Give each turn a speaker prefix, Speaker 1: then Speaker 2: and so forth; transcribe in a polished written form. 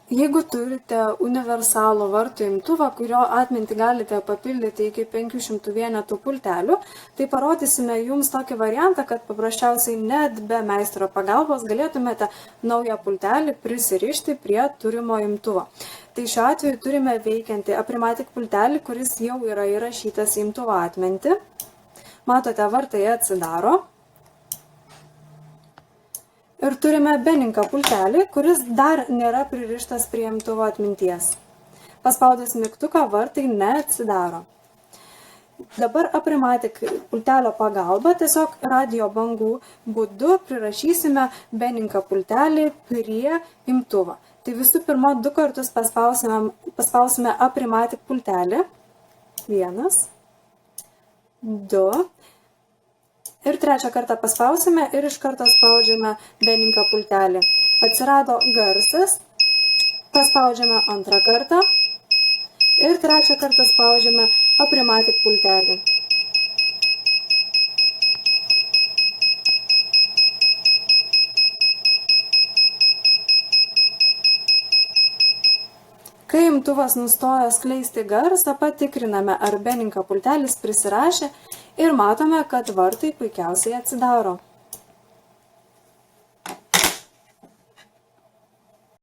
Speaker 1: Jeigu turite universalų vartų imtuvą, kurio atmintį galite papildyti iki 500 vienetų pultelių, tai parodysime jums tokį variantą, kad paprasčiausiai net be meistro pagalbos galėtumėte naują pultelį prisirišti prie turimo imtuvo. Tai šiuo atveju turime veikiantį Aprimatic pultelį, kuris jau yra įrašytas į imtuvo atmintį. Matote, vartai atsidaro. Ir turime Beninką pultelį, kuris dar nėra pririštas prie imtuvo atminties. Paspaudus mygtuką vartai neatsidaro. Dabar Aprimatic pultelio pagalba tiesiog radio bangų būdu prirašysime Beninką pultelį prie imtuvo. Tai visų pirma, 2 kartus paspausime Aprimatic pultelį. 1, 2. Ir 3 kartą paspausime ir iš karto spaudžiame Beninką pultelį. Atsirado garsas, paspaudžiame 2 kartą ir 3 kartą spaudžiame Aprimatic pultelį. Kai imtuvas nustoja skleisti garsą, patikriname, ar Beninką pultelis prisirašė ir matome, kad vartai puikiausiai atsidaro.